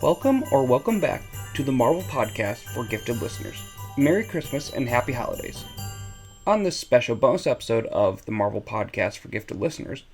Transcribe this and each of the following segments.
Welcome back to the Marvel Podcast for gifted listeners. Merry Christmas and Happy Holidays. On this special bonus episode of the Marvel Podcast for gifted listeners,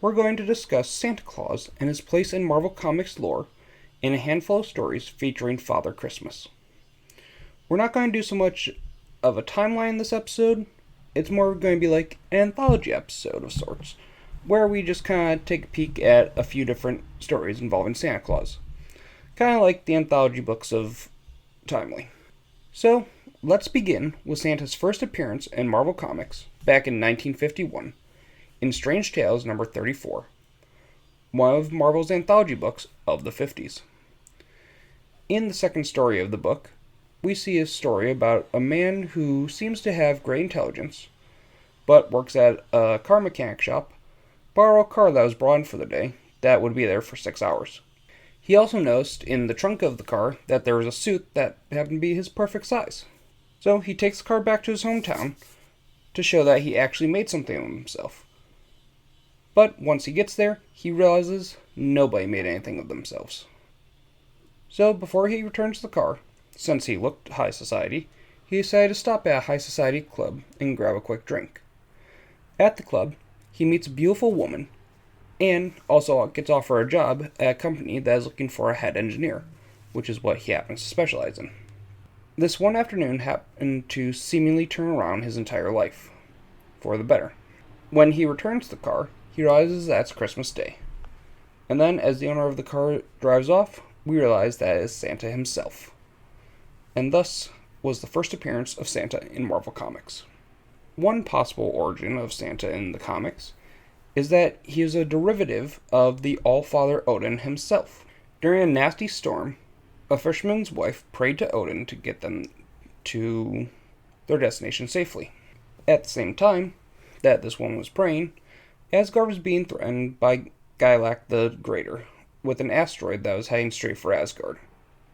we're going to discuss Santa Claus and his place in Marvel Comics lore in a handful of stories featuring Father Christmas. We're not going to do so much of a timeline this episode. It's more going to be like an anthology episode of sorts, where we just kind of take a peek at a few different stories involving Santa Claus. Kind of like the anthology books of Timely. So, let's begin with Santa's first appearance in Marvel Comics back in 1951 in Strange Tales number 34, one of Marvel's anthology books of the 50s. In the second story of the book, we see a story about a man who seems to have great intelligence, but works at a car mechanic shop, borrow a car that was brought in for the day that would be there for 6 hours. He also noticed in the trunk of the car that there was a suit that happened to be his perfect size. So he takes the car back to his hometown to show that he actually made something of himself. But once he gets there, he realizes nobody made anything of themselves. So before he returns the car, since he looked high society, he decided to stop at a high society club and grab a quick drink. At the club, he meets a beautiful woman, and also gets offered a job at a company that is looking for a head engineer, which is what he happens to specialize in. This one afternoon happened to seemingly turn around his entire life, for the better. When he returns the car, he realizes that it's Christmas Day. And then, as the owner of the car drives off, we realize that it is Santa himself. And thus was the first appearance of Santa in Marvel Comics. One possible origin of Santa in the comics is that he is a derivative of the All-Father Odin himself. During a nasty storm, a fisherman's wife prayed to Odin to get them to their destination safely. At the same time that this woman was praying, Asgard was being threatened by Gilak the Greater with an asteroid that was heading straight for Asgard.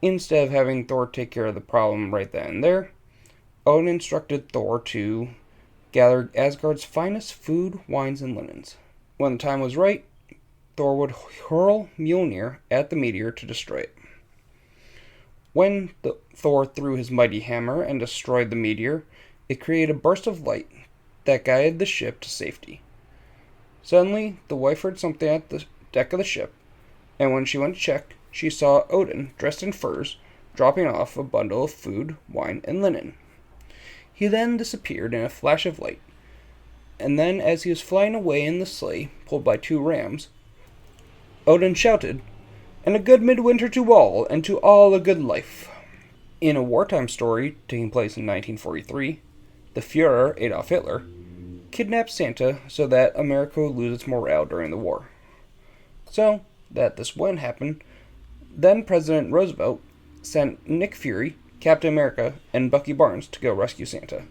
Instead of having Thor take care of the problem right then and there, Odin instructed Thor to gather Asgard's finest food, wines, and linens. When the time was right, Thor would hurl Mjolnir at the meteor to destroy it. When Thor threw his mighty hammer and destroyed the meteor, it created a burst of light that guided the ship to safety. Suddenly, the wife heard something at the deck of the ship, and when she went to check, she saw Odin, dressed in furs, dropping off a bundle of food, wine, and linen. He then disappeared in a flash of light. And then, as he was flying away in the sleigh, pulled by 2 rams, Odin shouted, "And a good midwinter to all, and to all a good life." In a wartime story taking place in 1943, the Fuhrer, Adolf Hitler, kidnapped Santa so that America would lose its morale during the war. So that this wouldn't happen, then President Roosevelt sent Nick Fury, Captain America, and Bucky Barnes to go rescue Santa.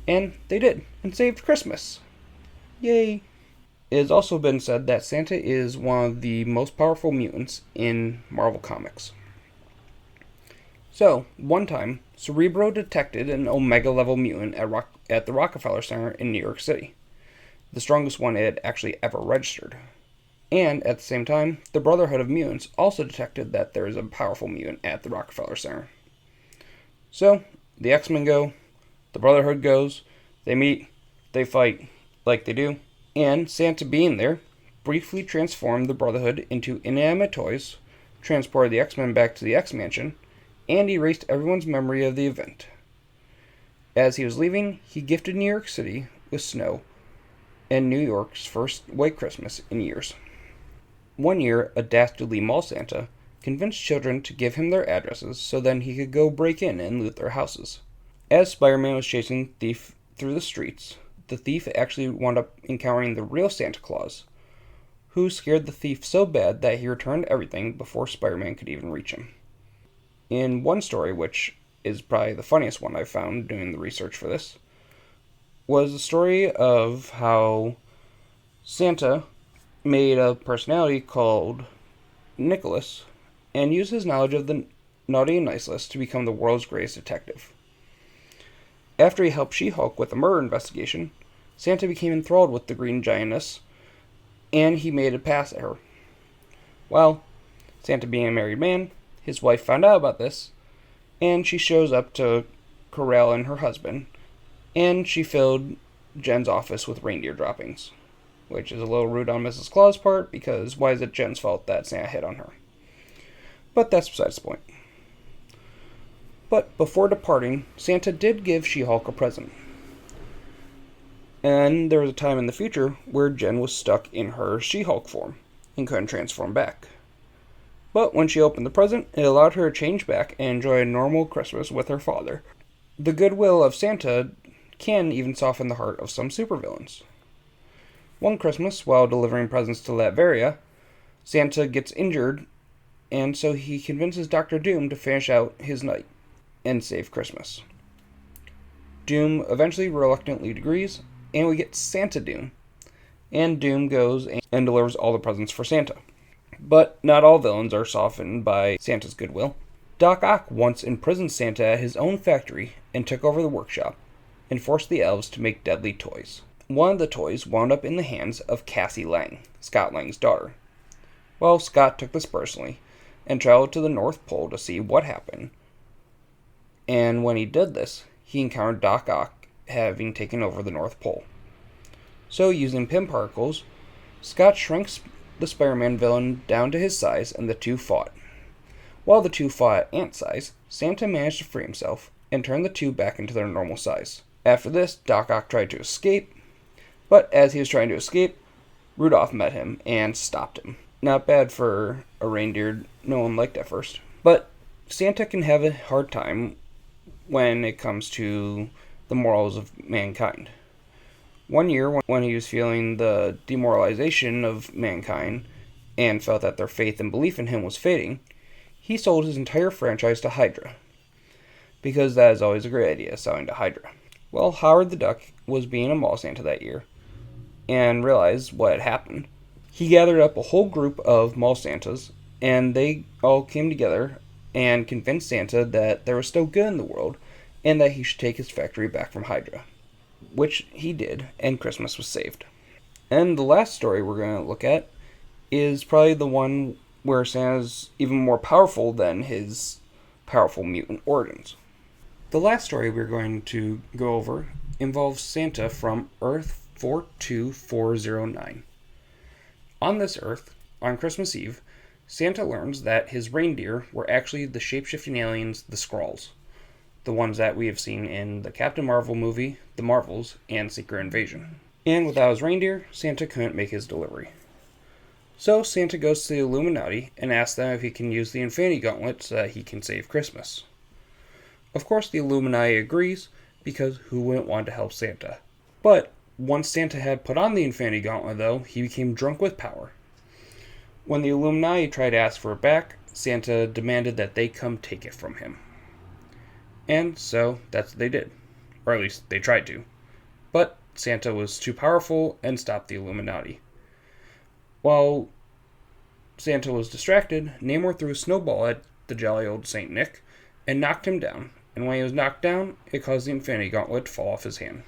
And they did, and saved Christmas. Yay! It has also been said that Santa is one of the most powerful mutants in Marvel Comics. So, one time, Cerebro detected an Omega-level mutant at the Rockefeller Center in New York City, the strongest one it had actually ever registered. And, at the same time, the Brotherhood of Mutants also detected that there is a powerful mutant at the Rockefeller Center. So, the X-Men go, the Brotherhood goes, they meet, they fight, like they do, and Santa being there, briefly transformed the Brotherhood into inanimate toys, transported the X-Men back to the X-Mansion, and erased everyone's memory of the event. As he was leaving, he gifted New York City with snow, and New York's first white Christmas in years. One year, a dastardly mall Santa convinced children to give him their addresses so then he could go break in and loot their houses. As Spider-Man was chasing the thief through the streets, the thief actually wound up encountering the real Santa Claus, who scared the thief so bad that he returned everything before Spider-Man could even reach him. In one story, which is probably the funniest one I found doing the research for this, was the story of how Santa made a personality called Nicholas and used his knowledge of the naughty and nice list to become the world's greatest detective. After he helped She-Hulk with a murder investigation, Santa became enthralled with the Green Giantess, and he made a pass at her. Well, Santa being a married man, his wife found out about this, and she shows up to corral in her husband, and she filled Jen's office with reindeer droppings, which is a little rude on Mrs. Claus' part, because why is it Jen's fault that Santa hit on her? But that's besides the point. But before departing, Santa did give She-Hulk a present. And there was a time in the future where Jen was stuck in her She-Hulk form and couldn't transform back. But when she opened the present, it allowed her to change back and enjoy a normal Christmas with her father. The goodwill of Santa can even soften the heart of some supervillains. One Christmas, while delivering presents to Latveria, Santa gets injured, and so he convinces Dr. Doom to finish out his night and save Christmas. Doom eventually reluctantly agrees, and we get Santa Doom. And Doom goes and delivers all the presents for Santa. But not all villains are softened by Santa's goodwill. Doc Ock once imprisoned Santa at his own factory and took over the workshop, and forced the elves to make deadly toys. One of the toys wound up in the hands of Cassie Lang, Scott Lang's daughter. Well, Scott took this personally, and traveled to the North Pole to see what happened. And when he did this, he encountered Doc Ock having taken over the North Pole. So, using Pym particles, Scott shrinks the Spider-Man villain down to his size, and the two fought. While the two fought at ant size, Santa managed to free himself and turn the two back into their normal size. After this, Doc Ock tried to escape, but as he was trying to escape, Rudolph met him and stopped him. Not bad for a reindeer no one liked at first. But Santa can have a hard time when it comes to the morals of mankind. One year, when he was feeling the demoralization of mankind and felt that their faith and belief in him was fading, he sold his entire franchise to Hydra. Because that is always a great idea, selling to Hydra. Well, Howard the Duck was being a mall Santa that year and realized what had happened. He gathered up a whole group of mall Santas, and they all came together and convinced Santa that there was still good in the world and that he should take his factory back from Hydra. Which he did, and Christmas was saved. And the last story we're going to look at is probably the one where Santa's even more powerful than his powerful mutant origins. The last story we're going to go over involves Santa from Earth 42409. On this Earth, on Christmas Eve, Santa learns that his reindeer were actually the shape-shifting aliens, the Skrulls, the ones that we have seen in the Captain Marvel movie, The Marvels, and Secret Invasion. And without his reindeer, Santa couldn't make his delivery. So Santa goes to the Illuminati and asks them if he can use the Infinity Gauntlet so that he can save Christmas. Of course, the Illuminati agrees, because who wouldn't want to help Santa? But once Santa had put on the Infinity Gauntlet, though, he became drunk with power. When the Illuminati tried to ask for it back, Santa demanded that they come take it from him. And so, that's what they did. Or at least, they tried to. But Santa was too powerful and stopped the Illuminati. While Santa was distracted, Namor threw a snowball at the jolly old Saint Nick and knocked him down. And when he was knocked down, it caused the Infinity Gauntlet to fall off his hand.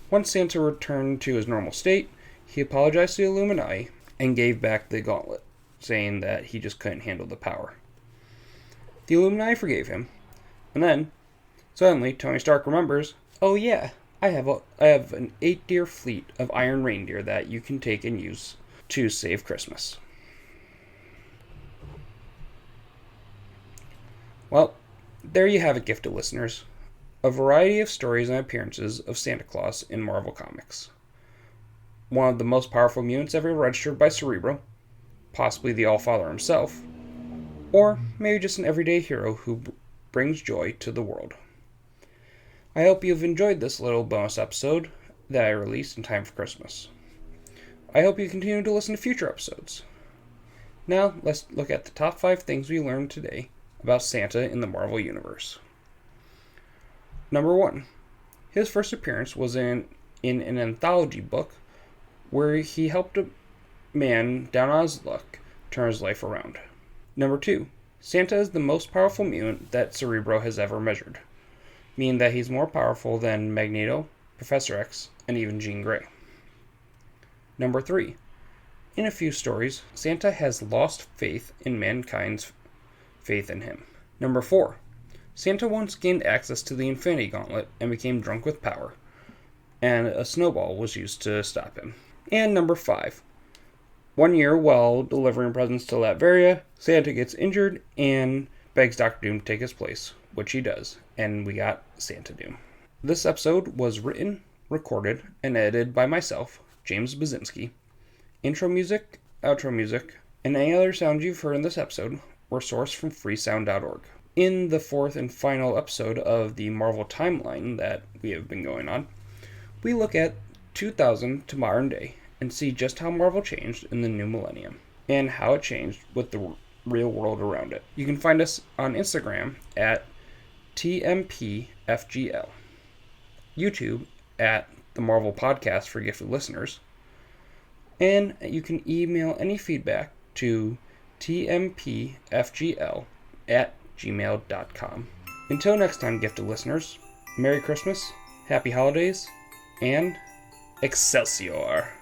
Once Santa returned to his normal state, he apologized to the Illuminati and gave back the gauntlet, saying that he just couldn't handle the power. The Illuminati forgave him, and then, suddenly, Tony Stark remembers, oh yeah, I have an 8-deer fleet of iron reindeer that you can take and use to save Christmas. Well, there you have it, gifted listeners. A variety of stories and appearances of Santa Claus in Marvel Comics. One of the most powerful mutants ever registered by Cerebro, possibly the Allfather himself, or maybe just an everyday hero who brings joy to the world. I hope you've enjoyed this little bonus episode that I released in time for Christmas. I hope you continue to listen to future episodes. Now, let's look at the top 5 things we learned today about Santa in the Marvel Universe. Number 1. His first appearance was in an anthology book where he helped a man down on his luck turn his life around. Number 2. Santa is the most powerful mutant that Cerebro has ever measured, meaning that he's more powerful than Magneto, Professor X, and even Jean Grey. Number 3. In a few stories, Santa has lost faith in mankind's faith in him. Number 4. Santa once gained access to the Infinity Gauntlet and became drunk with power, and a snowball was used to stop him. And number 5. One year, while delivering presents to Latveria, Santa gets injured and begs Dr. Doom to take his place, which he does, and we got Santa Doom. This episode was written, recorded, and edited by myself, James Bazinski. Intro music, outro music, and any other sounds you've heard in this episode were sourced from freesound.org. In the 4th and final episode of the Marvel timeline that we have been going on, we look at 2000 to modern day and see just how Marvel changed in the new millennium and how it changed with the real world around it. You can find us on Instagram at TMPFGL, YouTube at the Marvel Podcast for Gifted Listeners, and you can email any feedback to tmpfgl@gmail.com. Until next time, gifted listeners, Merry Christmas, Happy Holidays, and Excelsior!